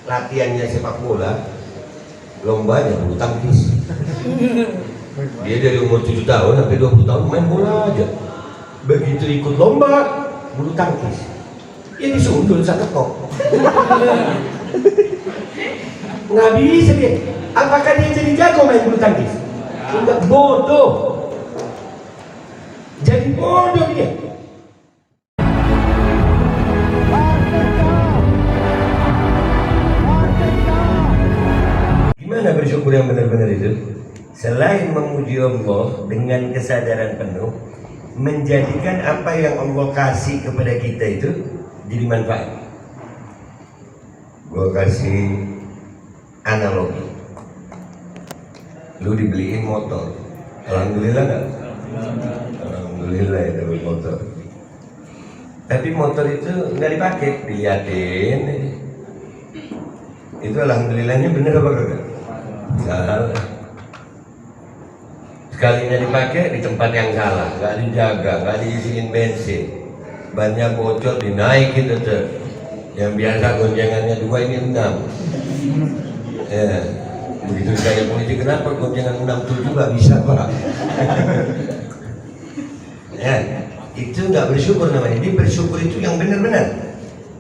latihannya sepak bola, lombanya bulu tangkis. Dia dari umur 7 tahun sampai 20 tahun main bola aja. Begitu ikut lomba bulu tangkis, ini sundul satu kok. Nggak bisa dia. Apakah dia jadi jago main bulu tangkis? Enggak, bodoh. Jadi bodoh dia. Gimana bersyukur yang benar-benar itu? Selain memuji Allah dengan kesadaran penuh, menjadikan apa yang Allah kasih kepada kita itu jadi manfaat. Gue kasih analogi, lu dibeliin motor, alhamdulillah nggak? Alhamdulillah ya dapat motor. Tapi motor itu nggak dipakai, diliatin. Itu alhamdulillahnya bener apa kagak? Salah. Sekalinya dipakai di tempat yang salah, nggak dijaga, nggak diisiin bensin, bannya bocor, dinaikin tuh. Yang biasa goncengannya 2 ini 6. Ya, begitu saya polisi, kenapa goncengan 67 nggak bisa pak? Ya, itu nggak bersyukur namanya. Dia bersyukur itu yang benar-benar.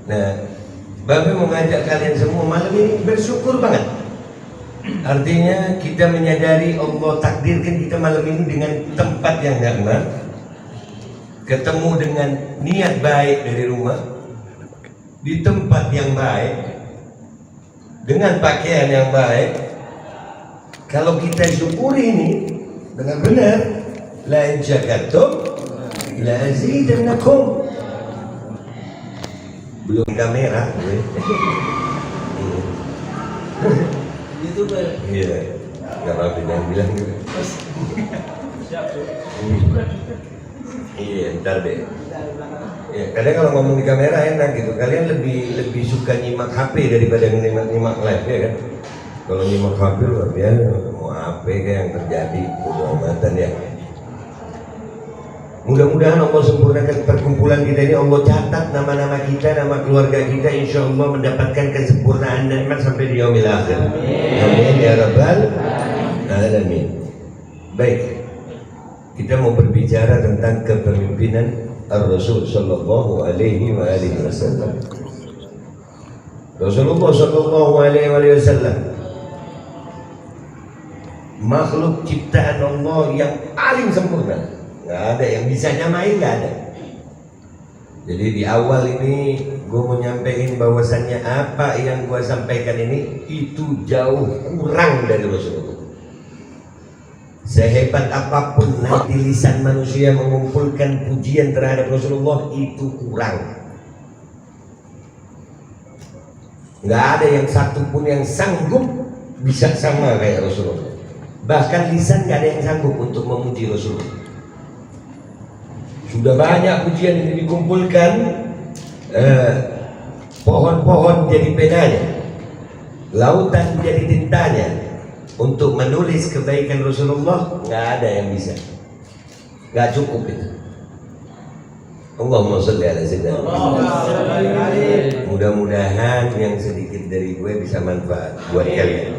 Nah, Bapak mau ngajak kalian semua malam ini bersyukur banget. Artinya kita menyadari Allah takdirkan kita malam ini dengan tempat yang nikmat, ketemu dengan niat baik dari rumah, di tempat yang baik, dengan pakaian yang baik. Kalau kita syukuri ini benar-benar, la in syakartum la azidannakum. Belum kamera gue. YouTuber. Iya. Enggak apa-apa jangan bilang gitu. Siap, iya, ntar deh. Ya, kadang kalau ngomong di kamera enak gitu. Kalian lebih suka nyimak HP daripada nyimak live ya kan? Kalau nyimak HP luar biasa, mau HP kayak yang terjadi udah amatan ya. Mudah-mudahan Allah sempurnakan perkumpulan kita ini. Allah catat nama-nama kita, nama keluarga kita, insya Allah mendapatkan kesempurnaan nikmat sampai di yaumil akhir. Amin ya rabbal alamin. Baik, kita mau berbicara tentang kepemimpinan Ar-Rasul sallallahu alaihi wasallam. Rasulullah sallallahu alaihi wasallam makhluk ciptaan Allah yang paling sempurna. Nggak ada yang bisa nyamain, nggak ada. Jadi di awal ini gue mau nyampein bahwasannya apa yang gue sampaikan ini itu jauh kurang dari Rasulullah. Sehebat apapun nanti lisan manusia mengumpulkan pujian terhadap Rasulullah, itu kurang. Nggak ada yang satupun yang sanggup bisa sama kayak Rasulullah. Bahkan lisan nggak ada yang sanggup untuk memuji Rasulullah. Sudah banyak pujian ini dikumpulkan, pohon-pohon jadi pedanya, lautan jadi tintanya. Untuk menulis kebaikan Rasulullah nggak ada yang bisa, nggak cukup itu. Allahumma sholli ala sayyidina Muhammad. Mudah-mudahan yang sedikit dari gue bisa manfaat buat kalian.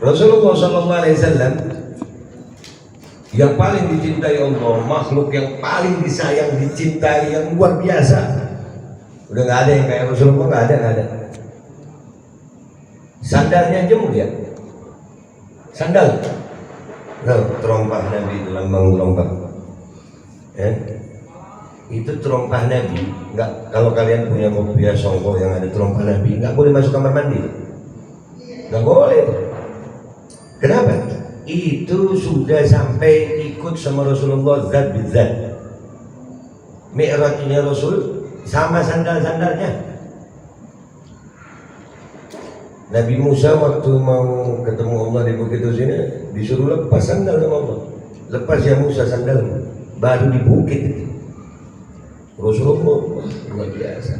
Rasulullah sallallahu alaihi wasallam yang paling dicintai Allah, makhluk yang paling disayang, dicintai, yang luar biasa. Udah nggak ada yang kayak Rasulullah, nggak ada. Sandalnya aja mulia. Sandal, nah, terompah Nabi itu lambang terompah. Ya. Itu terompah Nabi. Nggak, kalau kalian punya kopiah songkok yang ada terompah Nabi, nggak boleh masuk kamar mandi. Nggak boleh. Kenapa? Itu sudah sampai ikut sama Rasulullah zat bizat. Mi'rajnya Rasul sama sandal-sandalnya. Nabi Musa waktu mau ketemu Allah di bukit sini disuruh lepas sandal sama Allah. Lepas ya Musa sandal, baru di bukit itu. Rasulullah luar biasa.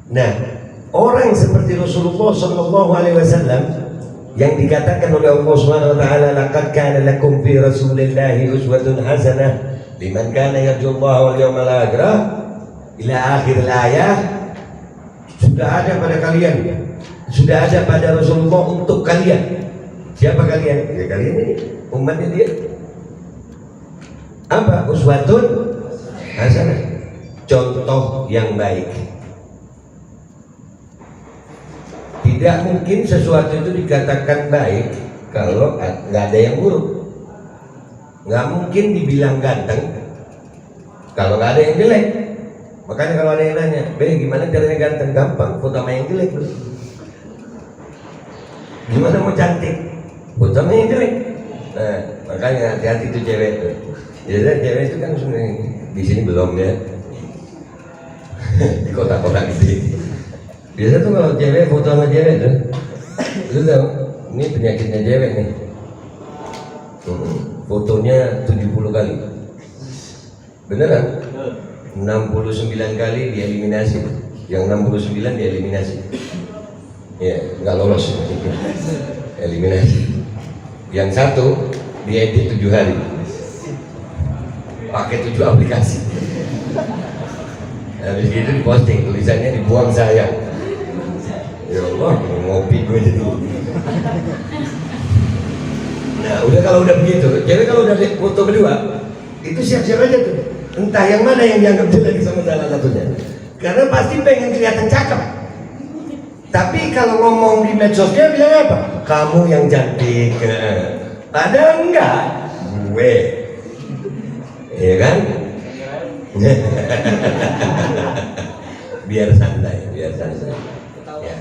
Nah, orang seperti Rasulullah sallallahu alaihi wasallam yang dikatakan oleh Allah Subhanahu wa taala, laqad kana lakum fi rasulillahi uswatun hasanah liman kana yarjullaha wal yawmal akhir ila akhir ayat, sudah ada pada kalian, sudah ada pada Rasulullah untuk kalian. Siapa kalian? Ya kalian ini, umatnya dia. Apa? Uswatun hasanah, contoh yang baik. Tidak mungkin sesuatu itu dikatakan baik kalau nggak ada yang buruk. Nggak mungkin dibilang ganteng kalau nggak ada yang jelek. Makanya kalau ada yang nanya, gimana caranya ganteng? Gampang, foto sama yang jelek. Gimana mau cantik? Foto sama yang jelek. Nah, makanya hati-hati tuh cewek tuh. Jadi cewek itu kan sebenarnya di sini belum ya. Di kota-kota gede. Biasa tuh kalau cewek foto sama cewek tuh, lu tahu, ini penyakitnya cewek nih. Fotonya 70 kali. Beneran? 69 kali dieliminasi. Yang 69 dieliminasi. Ya, nggak lolos. Eliminasi. Yang satu diedit 7 hari. Pakai 7 aplikasi. Habis gitu diposting, tulisannya dibuang sayang. Ya Allah, ngopi gue jadi. Nah, udah kalau udah begitu, cewek kalau udah foto kedua, itu siap-siap aja tuh. Entah yang mana yang dianggap jelek sama salah satunya. Karena pasti pengen kelihatan cakep. Tapi kalau ngomong di medsosnya bilang apa? Kamu yang cantik. Padahal enggak, gue. Iya kan? Biar santai, biar santai. Ya.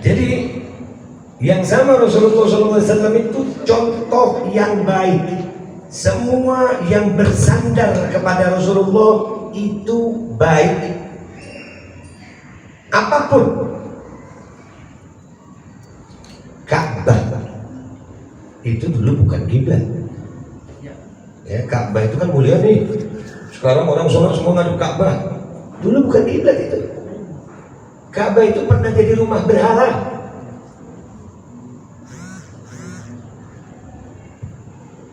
Jadi yang sama Rasulullah SAW itu contoh yang baik. Semua yang bersandar kepada Rasulullah itu baik. Apapun. Ka'bah itu dulu bukan kiblat. Ya, Ka'bah itu kan mulia nih. Sekarang orang sholat semua ngadep Ka'bah. Dulu bukan kiblat itu. Ka'bah itu pernah jadi rumah berhala.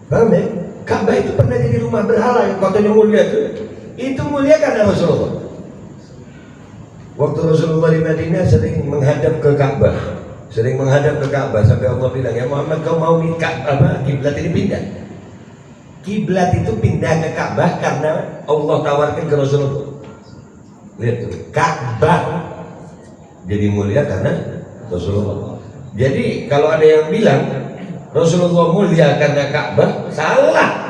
Paham ya? Ka'bah itu pernah jadi rumah berhala yang katanya mulia itu. Itu mulia karena Rasulullah. Waktu Rasulullah di Madinah sering menghadap ke Ka'bah, sampai Allah bilang, ya Muhammad, kau mau kiblat ini pindah. Kiblat itu pindah ke Ka'bah karena Allah tawarkan ke Rasulullah. Lihat tuh, Ka'bah jadi mulia karena Rasulullah. Jadi kalau ada yang bilang Rasulullah mulia karena Ka'bah, salah.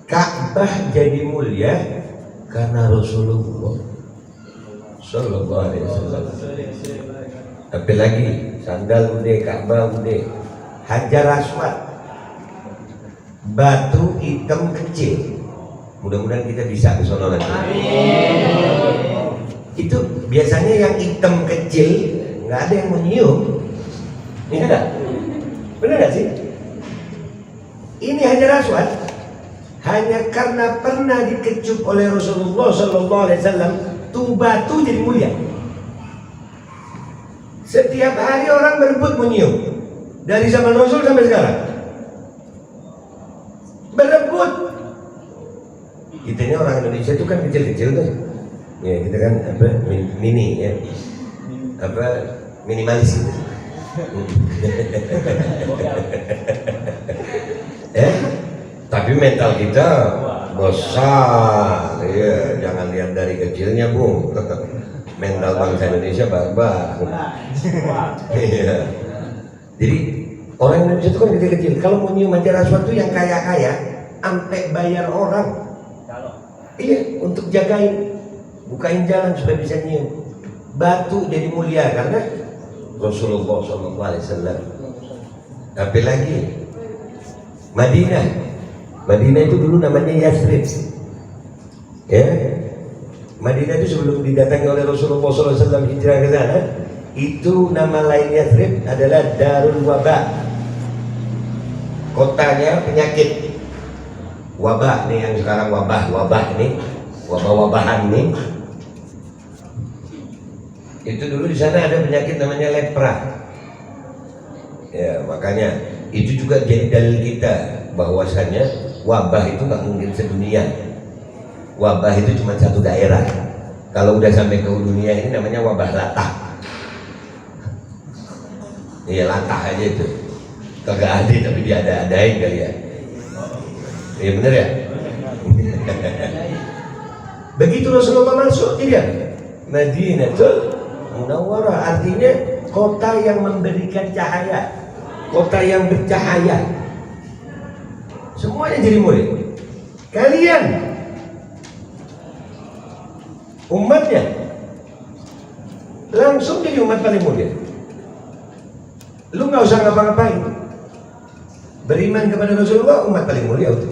Ka'bah jadi mulia karena Rasulullah Sallallahu Alaihi Wasallam. Apalagi sandal udah, Ka'bah udah, Hajar Aswad, batu hitam kecil. Mudah-mudahan kita bisa ke sana nanti. Itu biasanya yang hitam kecil nggak ada yang mau nyium. Ini enggak? Benar nggak sih? Ini Hajar Aswad hanya karena pernah dikecup oleh Rasulullah Sallallahu Alaihi Wasallam, tuh batu jadi mulia. Setiap hari orang berebut menyium, dari zaman Rasul sampai sekarang. Berebut. Kita ini orang Indonesia itu kan kecil-kecil tuh. Ya, kita kan apa mini ya. Apa minimalis gitu. Tapi mental kita besar, ya, jangan lihat dari kecilnya, Bung. Mental bangsa Indonesia barbar. Iya. Jadi orang Indonesia itu kan kecil-kecil. Kalau mau nyium Hajar Aswad itu yang kaya-kaya, sampai bayar orang. Iya, untuk jagain, bukain jalan supaya bisa nyium. Batu jadi mulia karena Rasulullah SAW. Tapi lagi Madinah itu dulu namanya Yathrib. Ya, Madinah itu sebelum didatangi oleh Rasulullah SAW hijrah ke sana, itu nama lain Yathrib adalah Darul Wabah. Kotanya penyakit. Wabah nih yang sekarang wabah nih, wabah-wabahan nih. Itu dulu di sana ada penyakit namanya lepra. Ya, makanya itu juga jadi dalil kita bahwasanya wabah itu nggak mungkin sedunia. Wabah itu cuma satu daerah. Kalau udah sampai ke dunia ini namanya wabah latah. Iya, latah aja itu. Kagak ada tapi dia ada-adain kali ya. Iya bener ya. Begitu Rasulullah masuk tidak Madinatul Munawwarah, artinya kota yang memberikan cahaya, kota yang bercahaya. Semuanya jadi murid. Kalian umatnya langsung jadi umat paling mulia. Lu nggak usah ngapa-ngapain, beriman kepada Rasulullah, umat paling mulia itu.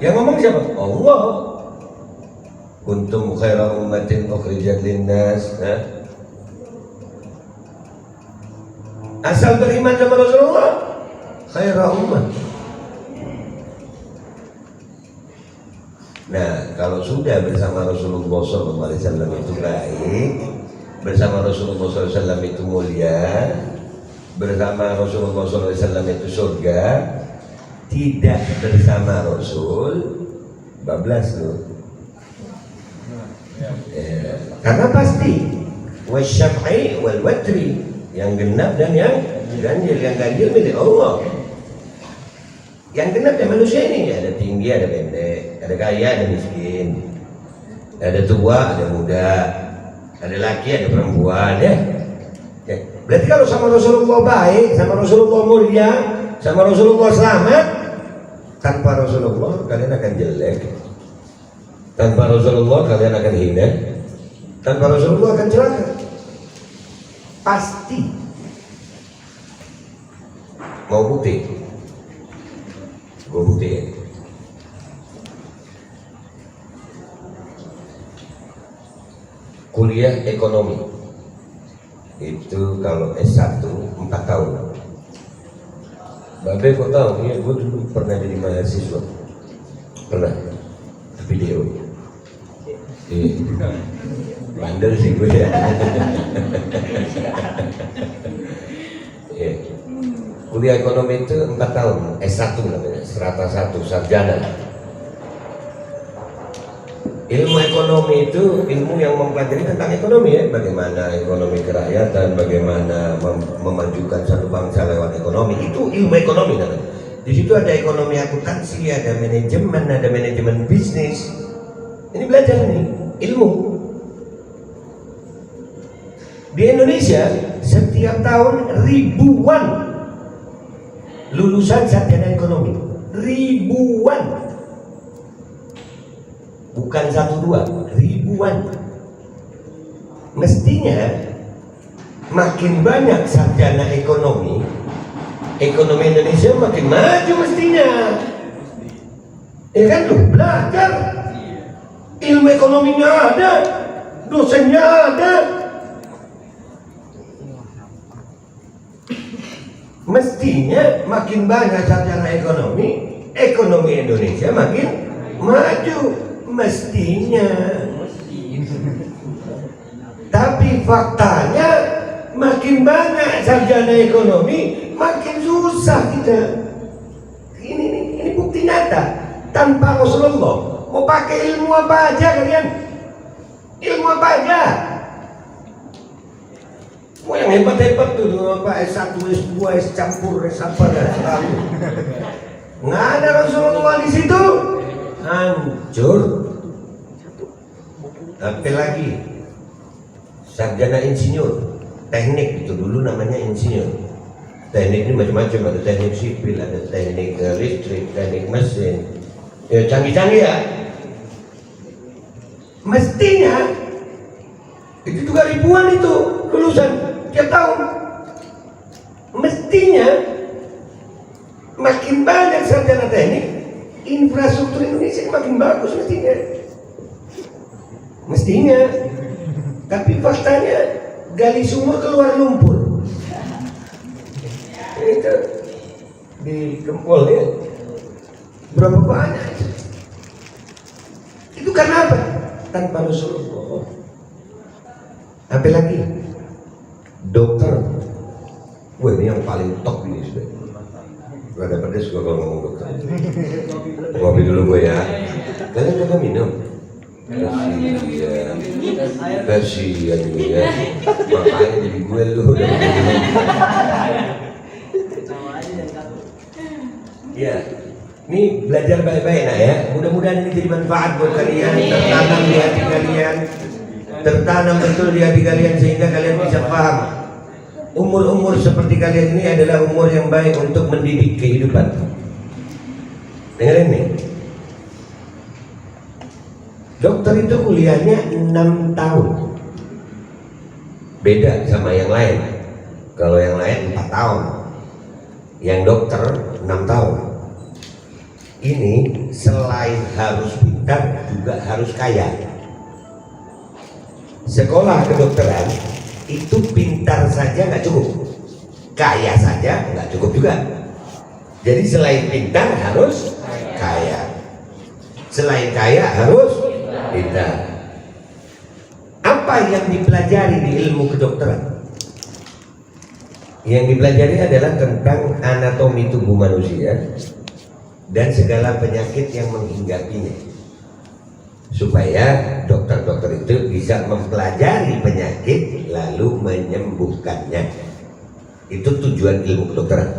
Yang ngomong siapa? Allah. Kuntum khaira ummatin ukhrijat linnas. Asal beriman sama Rasulullah, khaira ummah. Nah, kalau sudah bersama Rasulullah SAW itu baik, bersama Rasulullah SAW itu mulia, bersama Rasulullah SAW itu surga, tidak bersama Rasul, bablas loh. Karena pasti wasyaf'i wal watri, yang genap dan yang ganjil. Yang ganjil milik Allah. Yang genap ya manusia ini, ada tinggi, ada pendek, ada kaya, ada miskin, ada tua, ada muda, ada laki, ada perempuan ya. Berarti kalau sama Rasulullah baik, sama Rasulullah mulia, sama Rasulullah selamat, tanpa Rasulullah kalian akan jelek, tanpa Rasulullah kalian akan hina, tanpa Rasulullah akan celaka. Pasti. Mau bukti? Gue buktiin. Kuliah ekonomi itu kalau S1 4 tahun. Babe kok tahu? Iya, gue dulu pernah jadi mahasiswa. Pernah. Video. Bandel sih gue ya. Kuliah ekonomi itu 4 tahun, S1 namanya, strata 1, sarjana. Ilmu ekonomi itu ilmu yang mempelajari tentang ekonomi ya, bagaimana ekonomi kerakyatan, bagaimana memajukan satu bangsa lewat ekonomi, itu ilmu ekonomi namanya. Di situ ada ekonomi akuntansi, ada manajemen bisnis. Ini belajar nih, ilmu. Di Indonesia setiap tahun ribuan lulusan sarjana ekonomi, ribuan. Bukan 1-2, ribuan. Mestinya makin banyak sarjana ekonomi, ekonomi Indonesia makin maju mestinya. Ya kan, lu belajar, ilmu ekonominya ada, dosennya ada. Mestinya makin banyak sarjana ekonomi, ekonomi Indonesia makin maju. Mestinya. Tapi faktanya makin banyak sarjana ekonomi, makin susah kita. Ini bukti nyata. Tanpa Rasulullah, mau pakai ilmu apa aja kalian? Ilmu apa aja? Mau yang hebat-hebat tuh, apa S1, S2, S campur, S apa dan selalu. Nggak ada Rasulullah di situ. Hancur. Tapi lagi sarjana insinyur teknik, itu dulu namanya insinyur. Teknik ini macam-macam, ada teknik sipil, ada teknik listrik, teknik mesin, ya canggih-canggih ya. Mestinya itu juga ribuan itu lulusan tiap tahun. Mestinya makin banyak sarjana teknik, infrastruktur Indonesia makin bagus mestinya. Tapi faktanya gali sumur keluar lumpur. Itu di Gempol ya, berapa banyak itu karena apa? Tanpa Rasulullah. Apa lagi? Dokter, wah ini yang paling top ini sudah. rada pedes gua kalau ngomong dokter. Ngopi dulu gue ya. Kalian kagak minum? Kasihan ya. Makanya jadi gue lu udah minum. Ya, ini belajar baik-baik nah ya. Mudah-mudahan ini jadi manfaat buat kalian, tertanam di hati kalian, tertanam betul di hati kalian sehingga kalian bisa paham. Umur-umur seperti kalian ini adalah umur yang baik untuk mendidik kehidupan. Dengerin nih. Dokter itu kuliahnya 6 tahun. Beda sama yang lain. Kalau yang lain 4 tahun. Yang dokter 6 tahun. Ini selain harus pintar juga harus kaya. Sekolah kedokteran itu pintar saja nggak cukup, kaya saja nggak cukup juga. Jadi selain pintar harus kaya, selain kaya harus pintar. Apa yang dipelajari di ilmu kedokteran? Yang dipelajari adalah tentang anatomi tubuh manusia dan segala penyakit yang menghinggapinya, supaya dokter-dokter itu bisa mempelajari penyakit lalu menyembuhkannya. Itu tujuan ilmu kedokteran.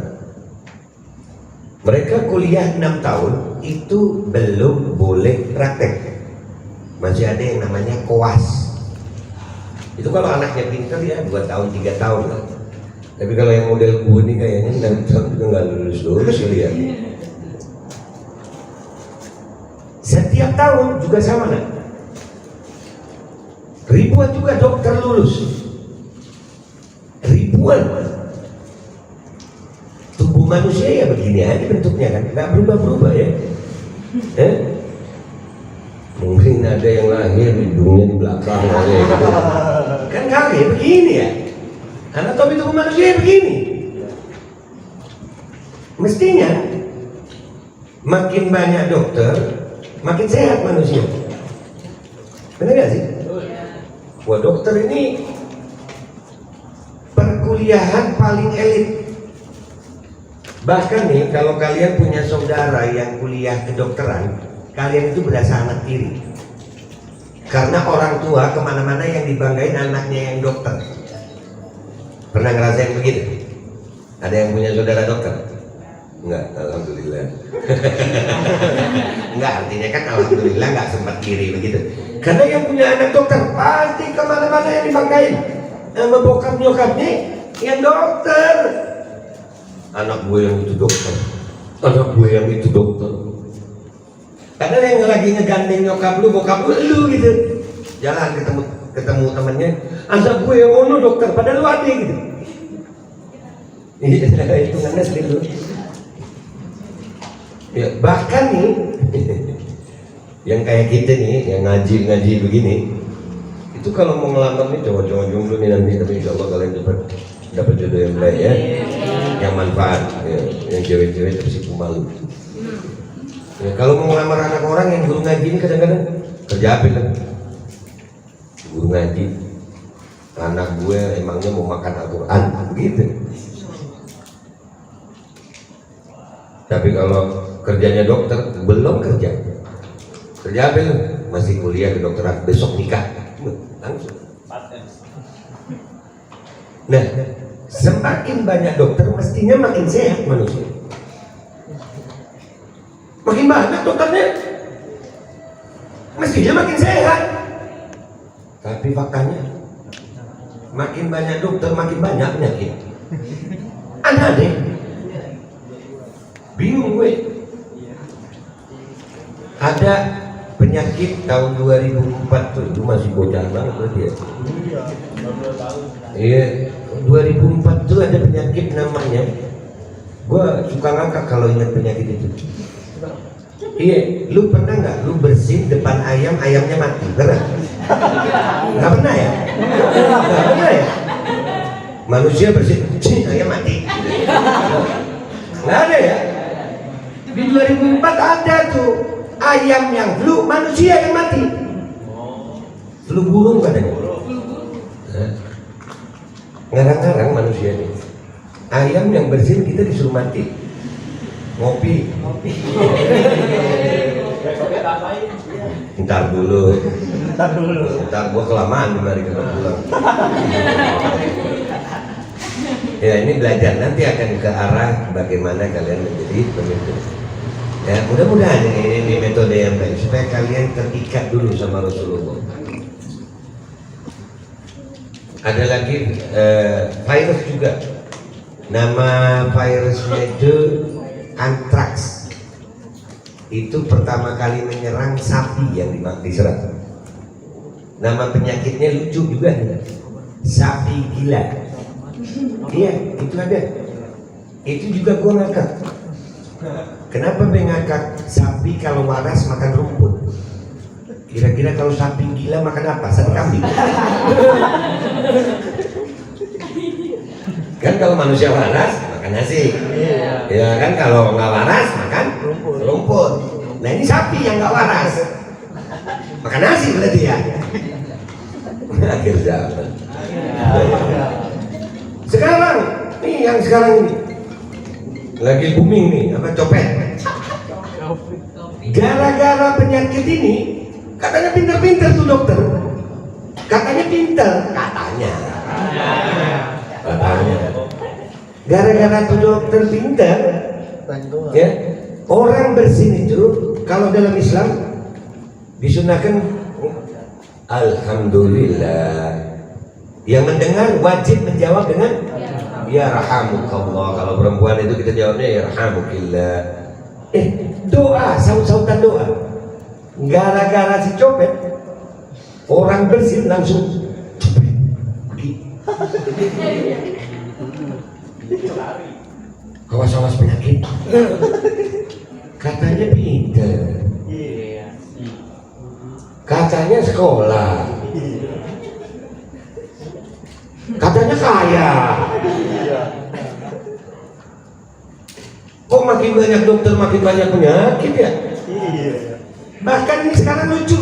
Mereka kuliah 6 tahun itu belum boleh praktek. Masih ada yang namanya koas. Itu kalau anaknya pintar ya 2 tahun 3 tahun lah. Tapi kalau yang model gue nih kayaknya 6 tahun juga nggak lulus ya. Setiap tahun juga sama nah. Ribuan juga dokter lulus. Ribuan. Tubuh manusia ya begini aja bentuknya kan, nggak berubah-berubah ya. Mungkin ada yang lahir hidungnya di belakang aja gitu. Kan kagak begini ya. Anatomi tubuh manusia begini. Mestinya makin banyak dokter, makin sehat manusia. Benar gak sih? Wah, dokter ini perkuliahan paling elit. Bahkan nih, kalau kalian punya saudara yang kuliah kedokteran, kalian itu berasa anak tiri. Karena orang tua kemana-mana yang dibanggain anaknya yang dokter. Pernah ngerasain begitu? Ada yang punya saudara dokter? Enggak, alhamdulillah. Enggak, artinya kan alhamdulillah nggak sempat kiri begitu. Karena yang punya anak dokter pasti kemana-mana yang dibanggain. Sama bokap nyokapnya yang dokter. Anak gue yang itu dokter. Anak gue yang itu dokter. Padahal yang lagi ngegandeng nyokap lu, bokap lu gitu. Jalan ketemu temennya. Anak gue yang ono dokter. Padahal lu ada gitu. Itu ngenes gitu. Ya, bahkan nih yang kayak kita nih, yang ngaji begini, itu kalau mau ngelamar nih cowok-cowok jomblo nih nanti, tapi insya Allah kalian dapat jodoh yang baik ya, yang manfaat ya. Yang cewek-cewek tersipu malu ya. Kalau mau ngelamar anak orang yang guru ngaji ini kadang-kadang kerja apa kan? Guru ngaji, anak gue emangnya mau makan Al-Quran begitu. Tapi kalau kerjanya dokter, belum kerja apa lu? Masih kuliah kedokteran, besok nikah langsung. Nah, semakin banyak dokter mestinya makin sehat manusia. Makin banyak dokternya mestinya makin sehat. Tapi faktanya makin banyak dokter makin banyak penyakit. Aneh deh. Bingung gue. Ada penyakit tahun 2004 tuh, itu masih bocah banget berarti ya. Iya, 2004 tuh ada penyakit namanya. Gue suka ngakak kalau ingat penyakit itu. Iya, lu pernah nggak lu bersin depan ayam, ayamnya mati? Pernah? Nggak pernah ya? Nggak pernah ya? Manusia bersin, ayam mati. Nggak ada ya? Di 2004 ada tuh ayam yang flu, manusia yang mati. Flu burung katanya. Ngarang-ngarang manusia ini. Ayam yang bersin kita disuruh mati. Ngopi. Ntar dulu. Ntar gua kelamaan mari kita pulang. Ya ini belajar, nanti akan ke arah bagaimana kalian menjadi pemimpin. Ya mudah-mudahan ini metode yang baik supaya kalian terikat dulu sama Rasulullah. Ada lagi virus juga. Nama virusnya itu antraks. Itu pertama kali menyerang sapi yang diserang. Nama penyakitnya lucu juga, sapi gila. Iya, itu ada. Itu juga gua ngakak. Kenapa mengakak sapi kalau waras makan rumput? Kira-kira kalau sapi gila makan apa? Sate kambing. Kan kalau manusia waras makan nasi. Ya kan kalau nggak waras makan rumput. Nah ini sapi yang nggak waras makan nasi berarti ya. Akhir zaman. Sekarang nih yang sekarang ini lagi booming nih apa copet. Gara-gara penyakit ini katanya pinter-pinter tuh dokter. Katanya pinter katanya. Gara-gara tuh dokter pinter, ya orang bersin itu kalau dalam Islam disunahkan alhamdulillah. Yang mendengar wajib menjawab dengan ya rahamukallah. Kalau perempuan itu kita jawabnya ya rahamukillah. Doa, saut-sautan doa. Gara-gara si copet orang bersin langsung awas-awas penyakit. Katanya pinter, katanya sekolah, katanya kaya. Kok makin banyak dokter makin banyak penyakit ya? Bahkan ini sekarang lucu.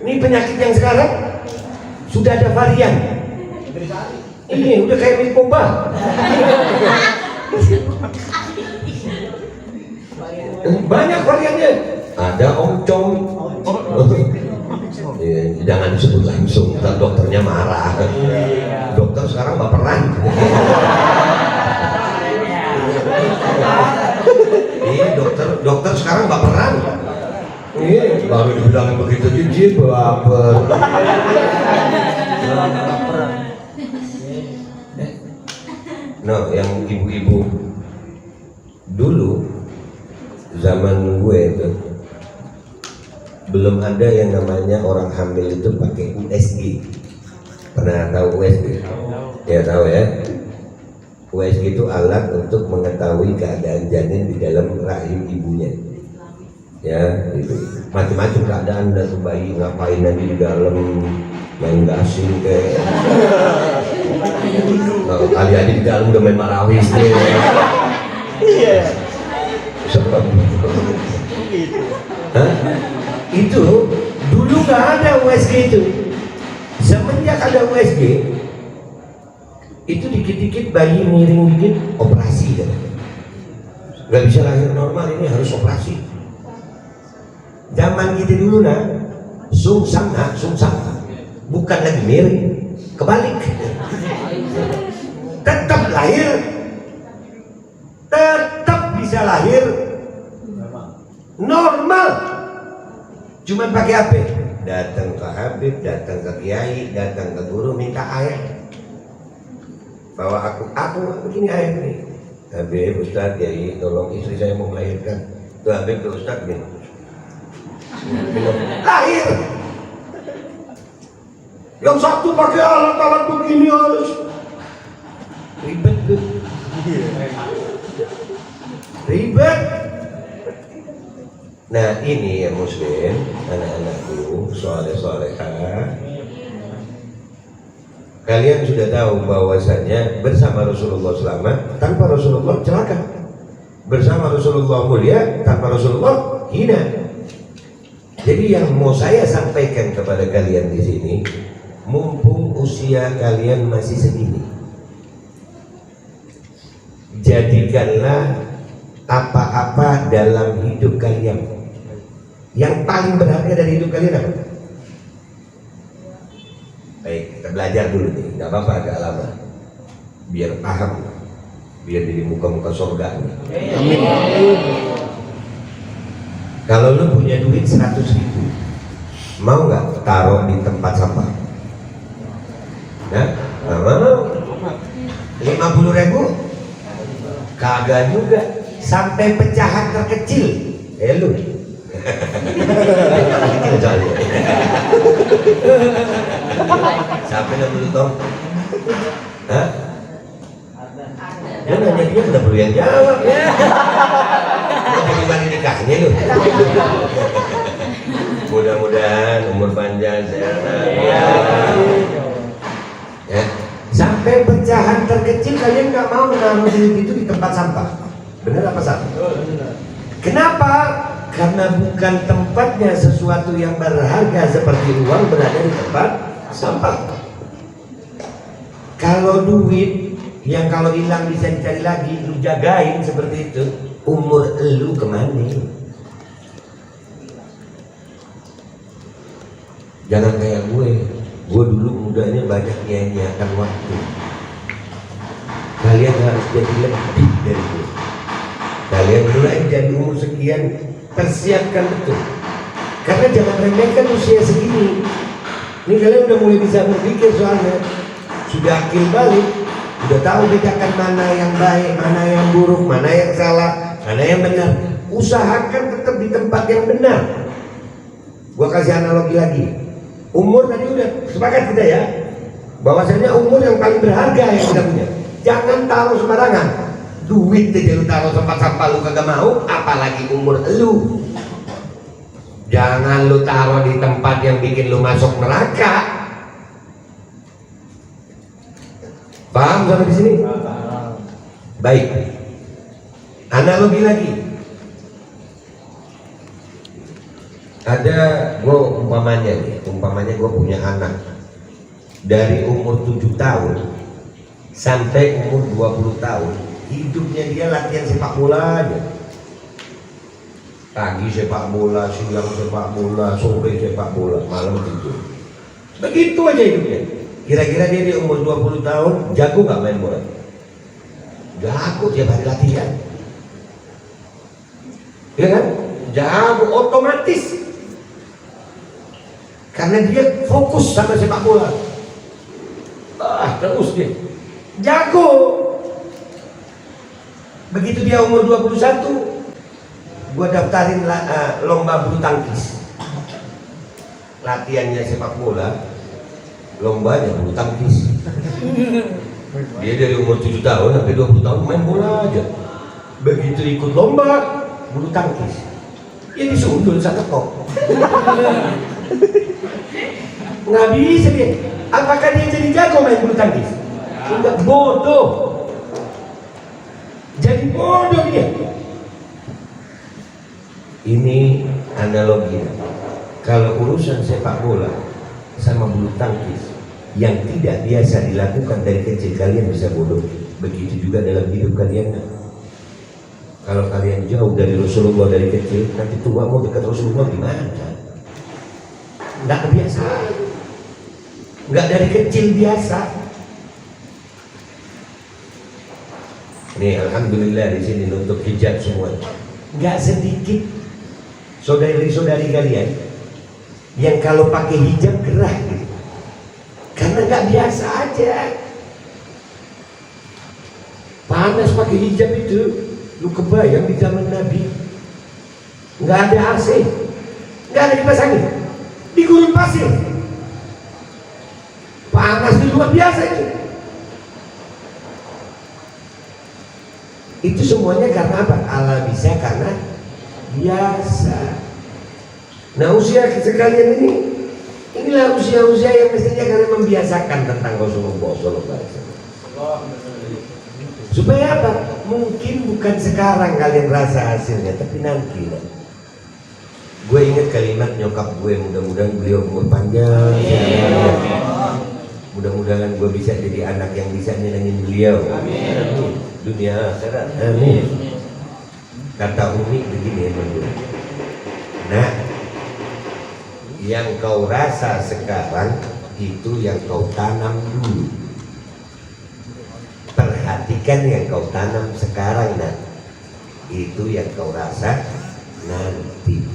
Ini penyakit yang sekarang sudah ada varian. Ini udah kayak narkoba. Banyak variannya. Ada oncom. Ya, jangan disebut langsung, ntar dokternya marah. Dokter sekarang baperan. Iya, dokter sekarang baperan. Iya, baru dibilang begitu jijik baper. No, yang ibu-ibu dulu zaman gue itu belum ada yang namanya orang hamil itu pakai USG. Pernah tahu USG? Ya tahu ya. USG itu alat untuk mengetahui keadaan janin di dalam rahim ibunya. Ya, itu macam-macam keadaan dan bayi ngapain nanti di dalam main gasing kayak. Kali aja di dalam udah main marawis nih. Iya. Sebab itu dulu nggak ada USG itu. Semenjak ada USG, itu dikit-dikit bayi miring dikit operasi kan. Nggak bisa lahir normal, ini harus operasi. Zaman kita dulu sungsang, bukan lagi miring, kebalik. Tetap lahir, tetap bisa lahir normal. Cuman pakai apa? Datang ke Habib, datang ke Kiai, datang ke guru minta air. Bawa aku begini air nih. Habib, Ustaz, Kiai, tolong istri saya mau melahirkan. Tuh Habib, tuh Ustaz, minum. Lahir. Yang satu pakai alat-alat begini harus ribet tuh. Ribet. Nah ini ya muslim, anak-anakku, soleh-solehah, kalian sudah tahu bahwasanya bersama Rasulullah selamat, tanpa Rasulullah celaka. Bersama Rasulullah mulia, tanpa Rasulullah hina. Jadi yang mau saya sampaikan kepada kalian di sini, mumpung usia kalian masih segini, jadikanlah apa-apa dalam hidup kalian. Yang paling berharga dari hidup kalian apa? Baik, kita belajar dulu nih, nggak apa-apa agak lama, biar paham, biar jadi muka-muka surga. Amin. Kalau lu punya duit 100.000, mau nggak taruh di tempat sampah? Nah, nggak mau. 50.000? Kagak juga. Sampai pecahan terkecil, lu. Kecil soalnya. Sampai 60 tong. Hah? Dia nanya dia udah perlu yang jawab ya. Mau bagaimana nikahnya lu? Mudah-mudahan umur panjang sehat. Ya. Sampai pecahan terkecil kalian nggak mau naruh duit itu di tempat sampah. Benar apa salah? Kenapa? Karena bukan tempatnya sesuatu yang berharga seperti uang berada di tempat sampah. Kalau duit yang kalau hilang bisa dicari lagi, lu jagain seperti itu, umur lu kemana? Jangan kayak gue dulu mudanya banyak nyanyiakan waktu. Kalian harus jadi lebih dari gue. Kalian mulai jadi umur sekian, persiapkan betul. Karena jangan remehkan usia segini. Ini kalian udah mulai bisa berpikir soalnya, sudah akil balik, udah tahu bedakan mana yang baik, mana yang buruk, mana yang salah, mana yang benar. Usahakan tetap di tempat yang benar. Gua kasih analogi lagi. Umur tadi udah sepakat kita ya, bahwasanya umur yang paling berharga yang kita punya. Jangan taruh sembarangan. Duit aja lu taruh tempat sampah lu kagak mau, apalagi umur lu. Jangan lu taruh di tempat yang bikin lu masuk neraka. Paham sampai di sini? Baik. Analogi lagi. Ada umpamanya gue punya anak dari umur 7 tahun sampai umur 20 tahun. Hidupnya dia latihan sepak bola aja. Pagi sepak bola, siang sepak bola, sore sepak bola, malam tidur. Begitu aja hidupnya. Kira-kira dia di umur 20 tahun jago nggak main bola? Jago, tiap hari latihan. Ya kan? Jago otomatis. Karena dia fokus sama sepak bola. Terus dia jago. Begitu dia umur 21, gua daftarin lomba bulu tangkis. Latihannya sepak bola, lombanya bulu tangkis. Dia dari umur 7 tahun sampai 20 tahun main bola aja. Begitu ikut lomba bulu tangkis, dia disundul satu kok. Nggak bisa dia. Apakah dia jadi jago main bulu tangkis? Enggak, bodoh. Jadi bodoh dia. Ini analogi. Kalau urusan sepak bola sama bulu tangkis yang tidak biasa dilakukan dari kecil, kalian bisa bodoh. Begitu juga dalam hidup kalian. Kalau kalian jauh dari Rasulullah dari kecil, nanti tua mau dekat Rasulullah gimana? Nggak biasa. Nggak dari kecil biasa. Nih, alhamdulillah di sini untuk hijab semua. Nggak sedikit saudari-saudari kalian yang kalau pakai hijab gerah gitu. Karena nggak biasa aja. Panas pakai hijab itu. Lu kebayang di zaman Nabi nggak ada AC, nggak ada kipas angin, di gurun pasir. Panas itu luar biasa itu. Itu semuanya karena apa? Allah bisa karena biasa. Nah, usia sekalian ini, inilah usia-usia yang mestinya kalian membiasakan tentang Rasulullah SAW. Supaya apa? Mungkin bukan sekarang kalian rasa hasilnya, tapi nanti. Gue ingat kalimat nyokap gue, mudah-mudahan beliau umur panjang. Mudah-mudahan gue bisa jadi anak yang bisa nyenengin beliau. Amin. Dunia akhirat. Amin. Kata Umi begini, nah, yang kau rasa sekarang itu yang kau tanam dulu. Perhatikan yang kau tanam sekarang, nah, itu yang kau rasa nanti.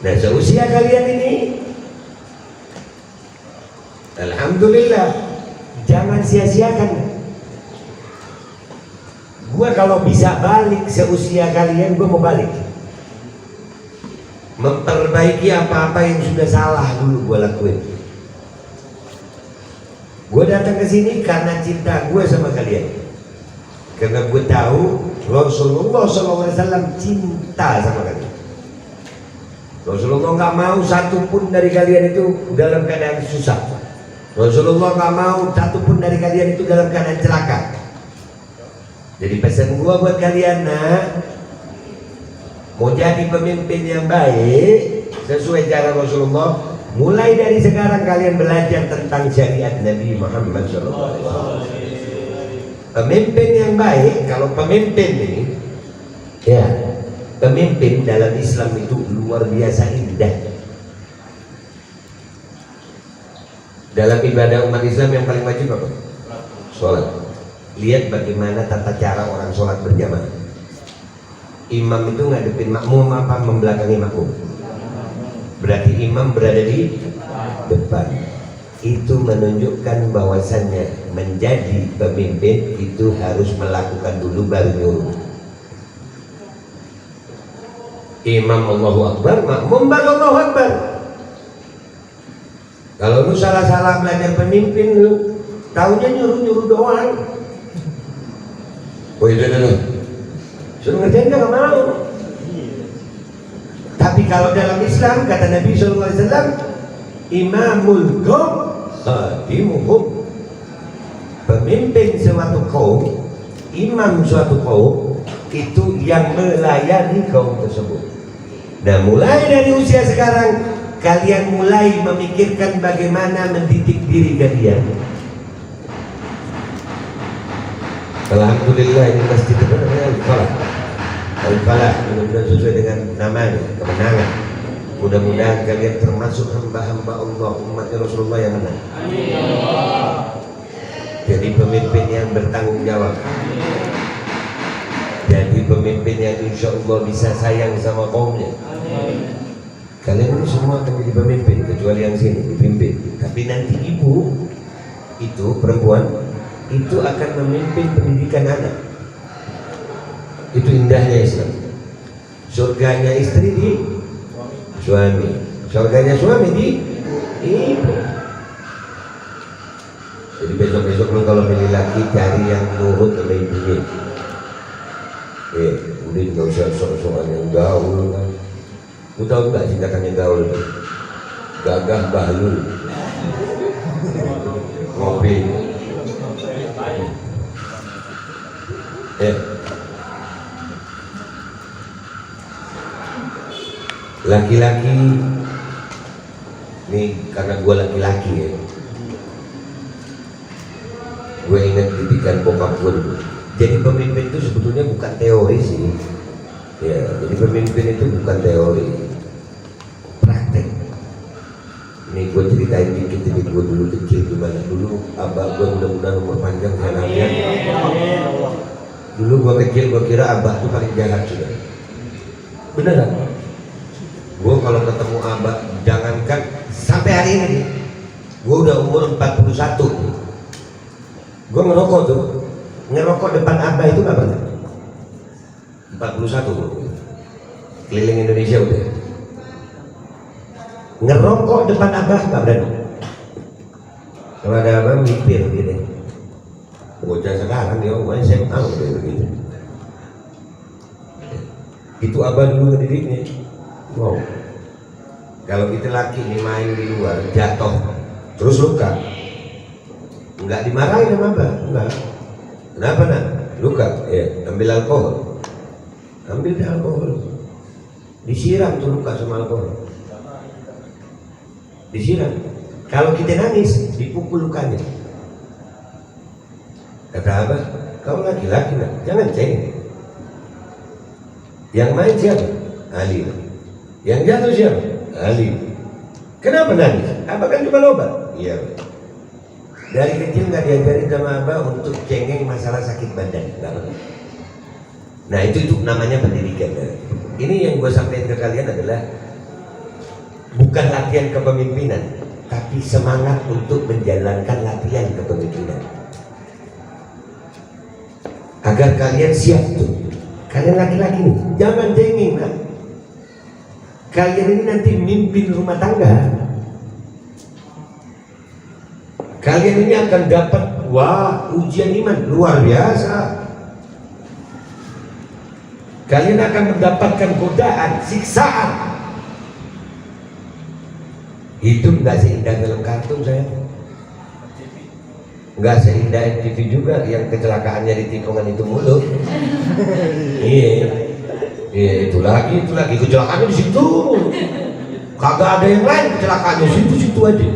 Nah, seusia kalian ini, alhamdulillah, jangan sia-siakan. Gua kalau bisa balik seusia kalian, gua mau balik. Memperbaiki apa-apa yang sudah salah dulu gua lakuin. Gua datang ke sini karena cinta gua sama kalian. Karena gua tahu Rasulullah SAW cinta sama kalian. Rasulullah nggak mau satu pun dari kalian itu dalam keadaan susah. Rasulullah nggak mau satu pun dari kalian itu dalam keadaan celaka. Jadi pesan gua buat kalian, nak, mau jadi pemimpin yang baik sesuai cara Rasulullah, mulai dari sekarang kalian belajar tentang syariat Nabi Muhammad SAW. Pemimpin yang baik, kalau pemimpin ini, ya, pemimpin dalam Islam itu luar biasa indah. Dalam ibadah umat Islam yang paling wajib apa? Sholat. Lihat bagaimana tata cara orang sholat berjamaah. Imam itu ngadepin makmum apa membelakangi makmum? Berarti imam berada di depan. Itu menunjukkan bahwasannya menjadi pemimpin itu harus melakukan dulu baru nyuruh. Imam Allahu Akbar, makmum baru Allahu Akbar. Kalau lu salah-salah belajar pemimpin, lu taunya nyuruh-nyuruh doang. Oh itu suruh ngerjain nggak mau. Tapi kalau dalam Islam kata Nabi SAW, imamul qaum khadimuhum, pemimpin suatu kaum, imam suatu kaum itu yang melayani kaum tersebut. Nah, mulai dari usia sekarang kalian mulai memikirkan bagaimana mendidik diri kalian. Alhamdulillah ini masjid itu namanya Al-Falah. Al-Falah mudah-mudahan sesuai dengan namanya, kemenangan. Mudah-mudahan kalian termasuk hamba-hamba Allah, umatnya Rasulullah yang menang. Amin. Jadi pemimpin yang bertanggung jawab. Jadi pemimpin yang insya Allah bisa sayang sama kaumnya. Amin. Kalian ini semua akan jadi pemimpin kecuali yang sini dipimpin. Tapi nanti ibu itu perempuan itu akan memimpin pendidikan anak. Itu indahnya Islam. Surganya istri di suami, surganya suami di ibu. Jadi besok-besok lu kalau pilih laki cari yang nurut sama ibunya. Udah nggak usah sok-sokan yang gaul kan. Lu tahu nggak tindakan yang gaul itu? Gagah bahlul, ngopi. Laki-laki nih, karena gue laki-laki ya, gue ingat didikan bokap gue dulu. Jadi pemimpin itu sebetulnya bukan teori sih ya. Jadi pemimpin itu bukan teori, praktek. Ini gue ceritain dikit. Jadi gue dulu kecil gimana. Dulu abah gue, mudah-mudahan umur panjang senangnya. Dulu gue kecil, gue kira abah itu paling jahat sudah. Beneran. Gue kalau ketemu abah, jangankan sampai hari ini, gue udah umur 41. Gue ngerokok tuh, ngerokok depan abah itu gak pernah. 41 bro. Keliling Indonesia udah. Ngerokok depan abah gak berani. Kalau ada abah mipir gitu. Bocah sekarang dia ngomongnya SMA udah begitu. Itu abah dulu ngedidiknya. Wow. Kalau kita laki nih main di luar jatuh terus luka, nggak dimarahin sama abah, enggak. Kenapa nak? Luka, ya ambil alkohol, ambil alkohol, disiram tuh luka sama alkohol, disiram. Kalau kita nangis dipukul lukanya. Kata abah, kau laki-laki nak, jangan cengeng. Yang main siapa? Ali. Yang jatuh siapa? Ali. Kenapa nangis? Abah kan cuma obat. Iya. Dari kecil nggak diajarin sama Abah untuk cengeng masalah sakit badan. Nggak pernah. Nah itu namanya pendidikan. Ini yang gue sampaikan ke kalian adalah bukan latihan kepemimpinan, tapi semangat untuk menjalankan latihan kepemimpinan. Agar kalian siap tuh. Kalian laki-laki nih, jangan cengeng nah. Kalian ini nanti mimpin rumah tangga. Kalian ini akan dapat ujian iman luar biasa. Kalian akan mendapatkan godaan, siksaan. Hidup nggak seindah film kartun saya. Nggak seindah MTV juga yang kecelakaannya di tikungan itu mulu. Iya, itu lagi kecelakaannya di situ. Kagak ada yang lain kecelakaannya situ aja.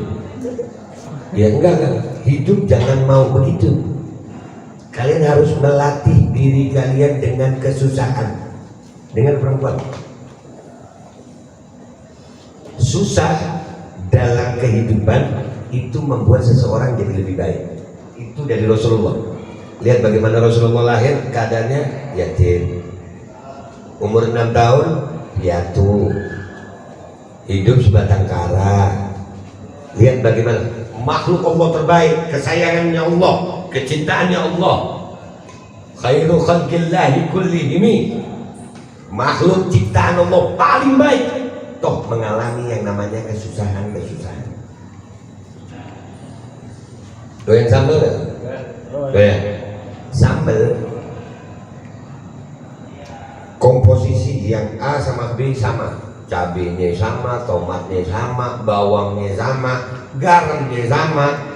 Ya enggak. Hidup jangan mau begitu. Kalian harus melatih diri kalian dengan kesusahan. Dengan perempuan. Susah dalam kehidupan itu membuat seseorang jadi lebih baik. Itu dari Rasulullah. Lihat bagaimana Rasulullah lahir, keadaannya yatim. Umur 6 tahun piatu. Hidup sebatang kara. Lihat bagaimana makhluk Allah terbaik, kesayangannya Allah, kecintaannya Allah. Khairu khalqillahi kullihimi. Makhluk ciptaan Allah paling baik. Toh mengalami yang namanya kesusahan. Doyan sambal gak? Doyan. Sambal komposisi yang A sama B sama, cabenya sama, tomatnya sama, bawangnya sama, garamnya sama.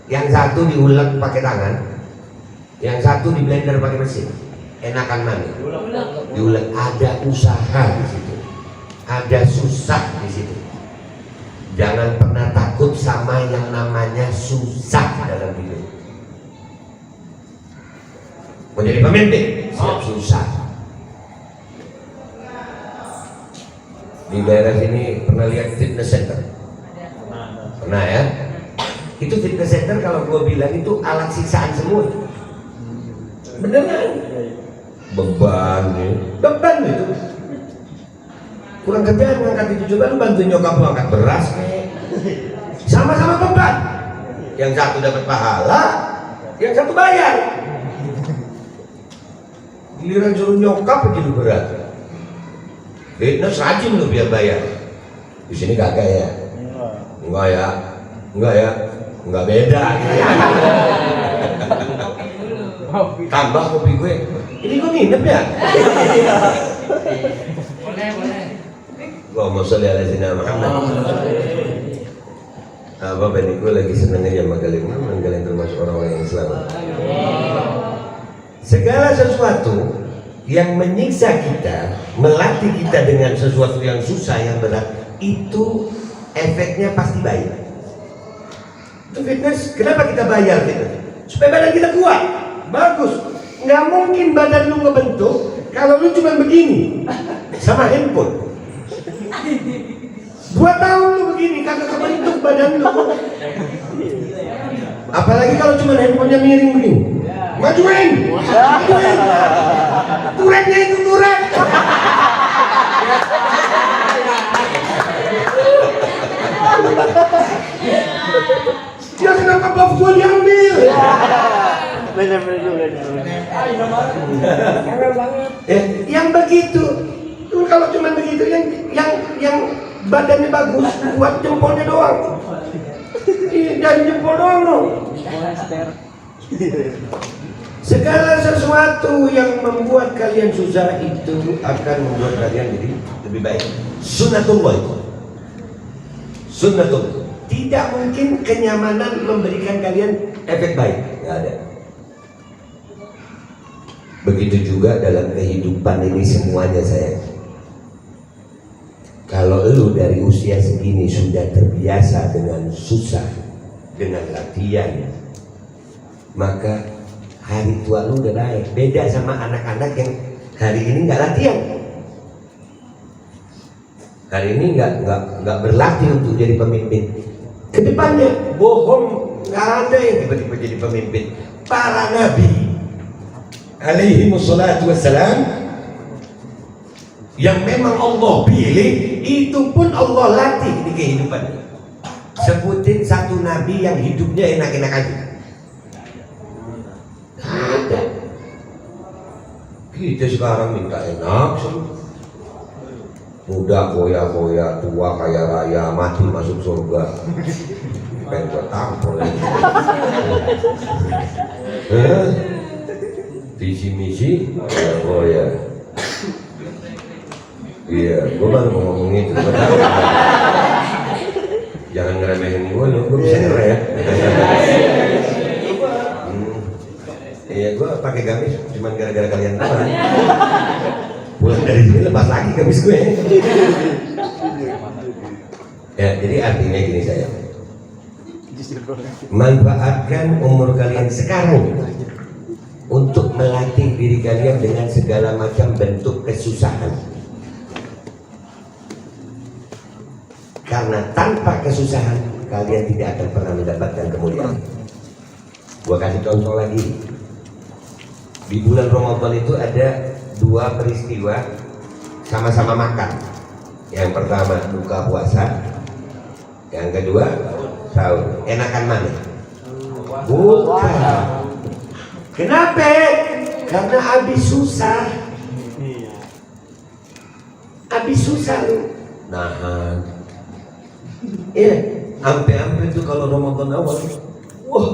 Yang satu diulek pakai tangan, yang satu di blender pakai mesin. Enakan mana? Diulek. Ada usaha di situ, ada susah di situ. Jangan pernah takut sama yang namanya susah dalam hidup. Mau jadi pemimpin, siap susah. Di daerah sini pernah lihat fitness center? Pernah ya? Itu fitness center kalau gue bilang itu alat siksaan semua. Beneran? Beban itu. Kurang kerjaan ngangkat itu, coba lu bantuin nyokap lu angkat beras. Sama-sama beban. Yang satu dapat pahala, yang satu bayar. Giliran suruh nyokap begitu berat. Fitness rajin lu biar bayar. Di sini kagak ya? Enggak ya. Enggak beda. Tambah kopi gue. Ini gue nginep ya? Boleh. Allahumma sholli ala sayyidina Muhammad. Bapak ini gue lagi seneng aja sama kalian termasuk orang-orang yang selamat. Segala sesuatu yang menyiksa kita, melatih kita dengan sesuatu yang susah, yang berat, itu efeknya pasti baik. Itu fitness, kenapa kita bayar fitness? Supaya badan kita kuat, bagus. Nggak mungkin badan lu ngebentuk kalau lu cuma begini sama handphone. 2 tahun lu begini kagak kebentuk badan lu. Apalagi kalau cuma handphonenya miring begini. Majuin. Turetnya itu turet. Dia kenapa bab gua diambil? Bener juga. Yang begitu. Lu kalau cuma begitu yang badannya bagus, buat jempolnya doang. Dari jempol doang loh. Segala sesuatu yang membuat kalian susah itu akan membuat kalian jadi lebih baik. Sunnatullah itu. Sunnatullah. Tidak mungkin kenyamanan memberikan kalian efek baik. Nggak ada. Begitu juga dalam kehidupan ini semuanya sayang. Kalau lu dari usia segini sudah terbiasa dengan susah, dengan latihan, maka hari tua lu udah baik. Beda sama anak-anak yang hari ini nggak latihan, Hari ini nggak berlatih untuk jadi pemimpin. Kedepannya bohong, nggak ada yang tiba-tiba jadi pemimpin. Para nabi alaihi wassalatu wassalam yang memang Allah pilih, itu pun Allah latih di kehidupannya. Sebutin satu nabi yang hidupnya enak-enak aja. Ada. Kita sekarang minta enak sih. Muda koya-koya, tua kaya raya, mati masuk surga. Pengen gue tampol lagi. Visi misi koya-koya. Iya, gue baru mau ngomong itu. Jangan ngeremehin gue, gue bisa ngerem. Iya, gue pakai gamis cuma gara-gara kalian doang. Pulang dari sini lepas lagi gamis gue. Ya, jadi artinya gini saya. Manfaatkan umur kalian sekarang untuk melatih diri kalian dengan segala macam bentuk kesusahan. Karena tanpa kesusahan kalian tidak akan pernah mendapatkan kemuliaan. Gua kasih contoh lagi. Di bulan Ramadan itu ada dua peristiwa sama-sama makan. Yang pertama buka puasa, yang kedua sahur. Enakan mana? Buka. Kenapa? Karena habis susah. Habis susah lu. Nah, iya, ampe-ampe itu kalau Ramadan awal, wah,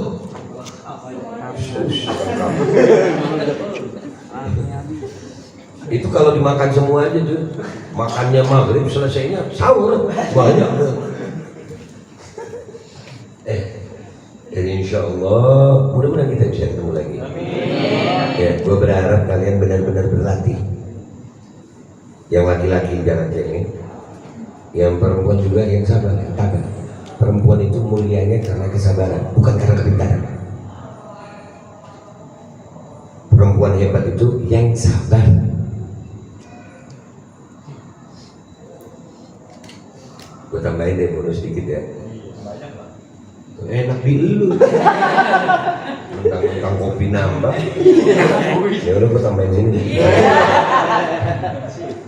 itu kalau dimakan semua aja tuh, makannya maghrib selesainya sahur banyak. Jadi insya Allah mudah-mudahan kita bisa ketemu lagi. Ya, gue berharap kalian benar-benar berlatih. Yang laki-laki jangan cengeng, yang perempuan juga yang sabar. Perempuan itu mulianya karena kesabaran, bukan karena kepintaran. Perempuan hebat itu yang sabar. Gue tambahin deh bonus sedikit ya. Enak di lu. Mentang-mentang kopi nambah. Ya udah gue tambahin sini.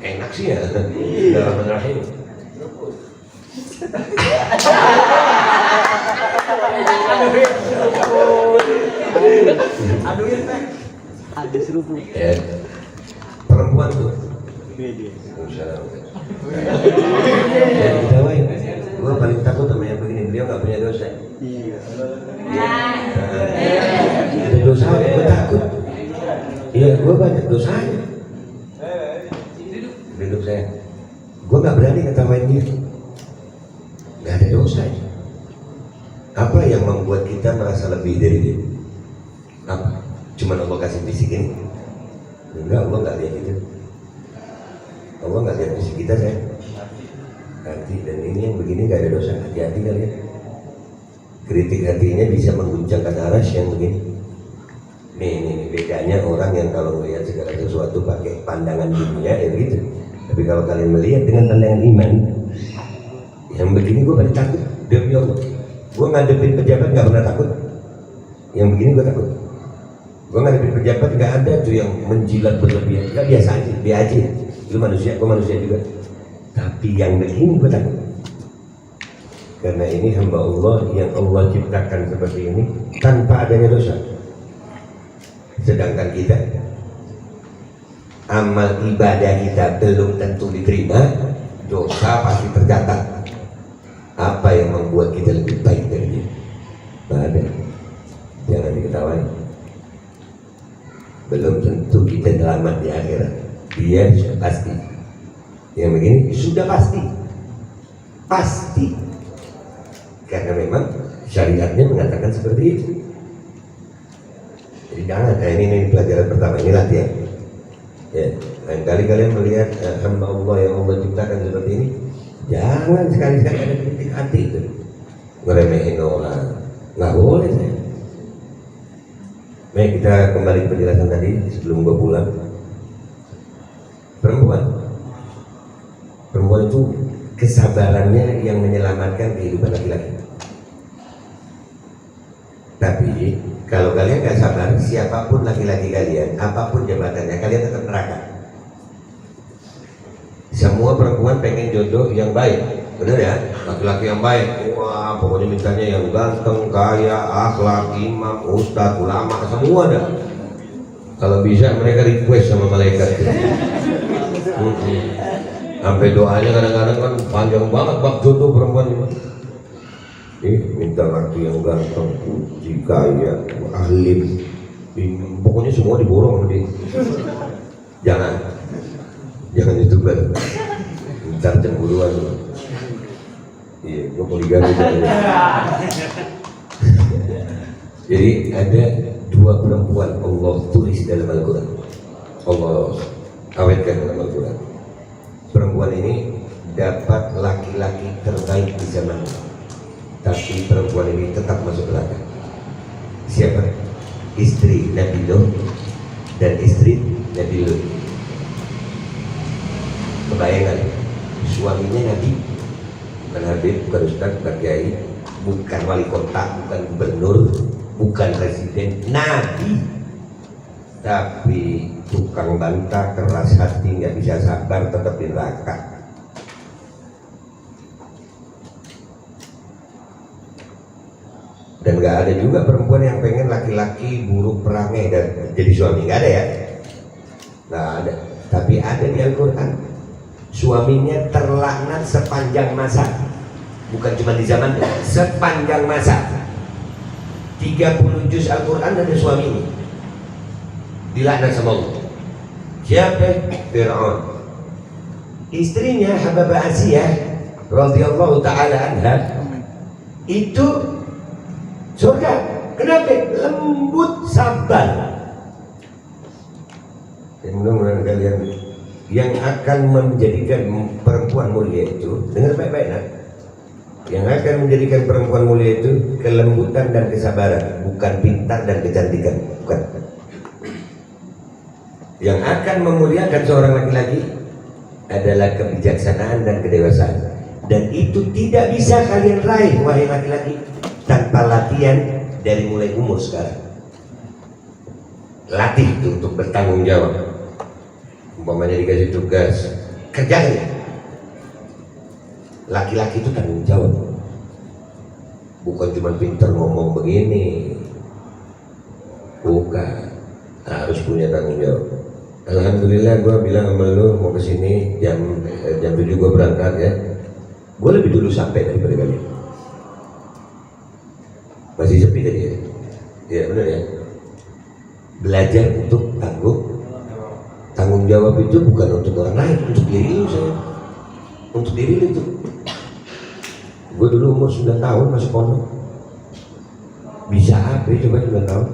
Enak sih ya. Dalam menerahim. Ada seruput. Perempuan tuh. Gue paling takut sama yang begini, beliau nggak punya dosa. Ada dosa, gue takut. Iya, gue banyak dosanya. Duduk saya, gue nggak berani ketawain dia. Nggak ada dosa. Apa yang membuat kita merasa lebih dari dia? Apa? Cuma Allah kasih fisik ini? Enggak, Allah nggak lihat itu. Allah nggak lihat fisik kita, saya. Hati, dan ini yang begini nggak ada dosa. Hati-hati kalian. Kritik hatinya bisa mengguncangkan aras yang begini. Ini bedanya orang yang kalau melihat segala sesuatu pakai pandangan dunia ya begitu. Tapi kalau kalian melihat dengan pandangan iman, yang begini gue paling takut. Demi Allah, gue ngadepin pejabat nggak pernah takut. Yang begini gue takut. Gue ngadepin pejabat nggak ada tuh yang menjilat berlebihan. Nggak, biasa aja, dia aja. Lu manusia, gue manusia juga. Tapi yang begini gue takut. Karena ini hamba Allah yang Allah ciptakan seperti ini tanpa adanya dosa. Sedangkan kita amal ibadah kita belum tentu diterima, dosa pasti tercatat. Apa yang membuat kita lebih baik dari dia? Tidak ada. Jangan diketawain. Belum tentu kita selamat di akhirat. Dia sudah pasti. Yang begini sudah pasti. Pasti. Karena memang syariatnya mengatakan seperti itu. Jadi jangan, ini pelajaran pertama, ini latihan. Ya, lain kali kalian melihat hamba Allah yang Allah ciptakan seperti ini, jangan sekali-sekali ada kritik hati itu, ngeremehin orang, nggak boleh saya. Baik, kita kembali ke penjelasan tadi sebelum gua pulang. Perempuan itu kesabarannya yang menyelamatkan kehidupan laki-laki. Tapi kalau kalian gak sabar, siapapun laki-laki kalian, apapun jabatannya, kalian tetap neraka. Semua perempuan pengen jodoh yang baik, bener ya? Laki-laki yang baik, wah pokoknya mintanya yang ganteng, kaya, akhlak, imam, ustadz, ulama, semua dah. Kalau bisa mereka request sama malaikat. Sampai doanya kadang-kadang kan panjang banget bak jodoh perempuan ini. Minta laki yang ganteng, putih, kaya, alim, pokoknya semua diborong sama dia. Jangan youtuber, ntar cemburuan. Iya, gue poligami. Jadi ada dua perempuan Allah tulis dalam Al-Quran, Allah awetkan dalam Al-Quran. Perempuan ini dapat laki-laki terbaik di zaman ini, tapi perempuan ini tetap masuk neraka. Siapa? Istri Nabi Nuh dan istri Nabi Lut. Kebayangkan, suaminya Nabi, bukan Habib, bukan Ustaz, bukan Kiai, bukan wali kota, bukan gubernur, bukan presiden, Nabi, tapi tukang bantah, keras hati, nggak bisa sabar, tetap di neraka. Dan nggak ada juga perempuan yang pengen laki-laki buruk perangai dan jadi suami, nggak ada ya, nggak ada. Tapi ada di Al-Quran, suaminya terlaknat sepanjang masa, bukan cuma di zaman itu, sepanjang masa. 30 juz Al-Quran ada suaminya dilaknat sama Allah. Siapa? Fir'aun. Istrinya Habibah Asiyah radhiyallahu ta'ala anha itu surga. Kenapa? Lembut, sabar. Mudah-mudahan kalian yang akan menjadikan perempuan mulia itu, dengar baik-baik nak, yang akan menjadikan perempuan mulia itu kelembutan dan kesabaran, bukan pintar dan kecantikan, bukan. Yang akan memuliakan seorang laki-laki adalah kebijaksanaan dan kedewasaan, dan itu tidak bisa kalian raih wahai laki-laki tanpa latihan dari mulai umur sekarang. Latih itu untuk bertanggung jawab. Umpamanya dikasih tugas, kerjain. Laki-laki itu tanggung jawab, bukan cuma pintar ngomong begini, bukan, harus punya tanggung jawab. Alhamdulillah gue bilang sama lu mau kesini jam 7 gue berangkat ya, gue lebih dulu sampai daripada kalian. Masih sepi tadi ya, ya benar ya. Belajar untuk tanggung jawab itu bukan untuk orang lain, untuk diri lu saya, untuk diri lu itu. Gue dulu umur 9 tahun masuk pondok, bisa apa coba 9 tahun.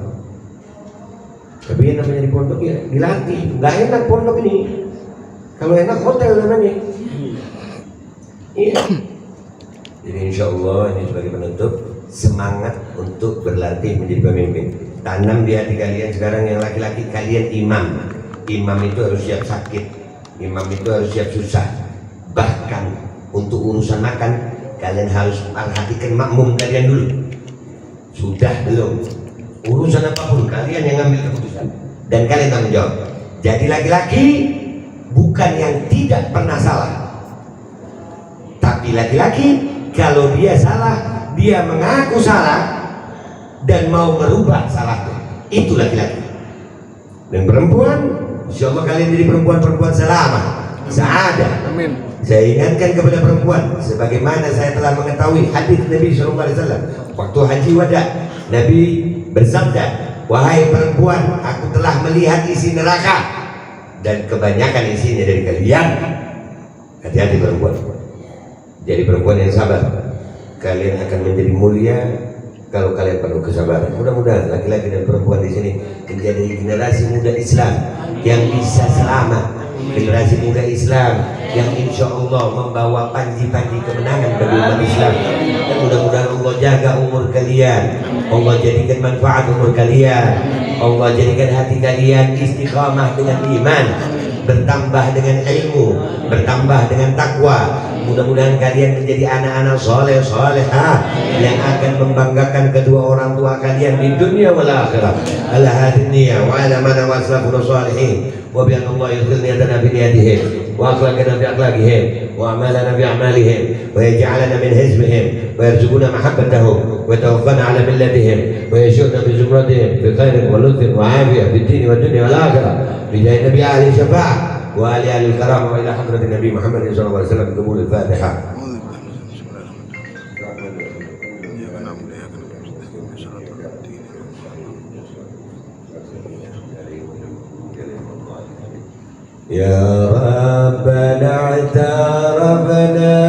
Tapi yang namanya di pondok ya dilatih. Nggak enak pondok ini, kalau enak hotel namanya. Iya. Jadi insya Allah ini sebagai penutup, semangat untuk berlatih menjadi pemimpin. Tanam di hati kalian sekarang yang laki-laki, kalian imam. Imam itu harus siap sakit, imam itu harus siap susah. Bahkan untuk urusan makan, kalian harus perhatikan makmum kalian dulu. Sudah belum? Urusan apapun kalian yang ambil keputusan dan kalian tanggung jawab. Jadi laki-laki bukan yang tidak pernah salah, tapi laki-laki kalau dia salah, dia mengaku salah dan mau merubah salahnya. Itu laki-laki. Dan perempuan, insya Allah kalian jadi perempuan-perempuan selamat, saadah. Amin. Saya ingatkan kepada perempuan, sebagaimana saya telah mengetahui hadis Nabi SAW waktu haji wada, Nabi bersabda, wahai perempuan, aku telah melihat isi neraka dan kebanyakan isinya dari kalian. Hati-hati perempuan, jadi perempuan yang sabar. Kalian akan menjadi mulia kalau kalian penuh kesabaran. Mudah-mudahan laki-laki dan perempuan di sini menjadi generasi muda Islam yang bisa selamat, generasi muda Islam yang insya Allah membawa panji-panji kemenangan bagi umat Islam. Dan mudah-mudahan Allah jaga umur kalian, Allah jadikan manfaat umur kalian, Allah jadikan hati kalian istiqamah dengan iman, bertambah dengan ilmu, bertambah dengan takwa, Mudah-mudahan kalian menjadi anak-anak soleh solehah yang akan membanggakan kedua orang tua kalian di dunia wal akhirah. Ala hadhihi niyyah wa ala man waslafuna salihin wa bi anna Allah yudkhil niyatana bi niyatihim wa akhlaqana bi akhlaqihim wa a'malana bi a'malihim wa yaj'alana min hizbihim wa yarzuquna mahabbatahum wa tawaffana ala millatihim wa yashurna bi zumratihim bi khairin wa lutfin wa afiyah fid din wa dunya wal akhirah bi jahi nabi ahli syafa'ah wa ali ahli karam wa ila hadratin nabi Muhammad sallallahu alaihi wasallam qabul al-Fatihah. يا ربنا اعترفنا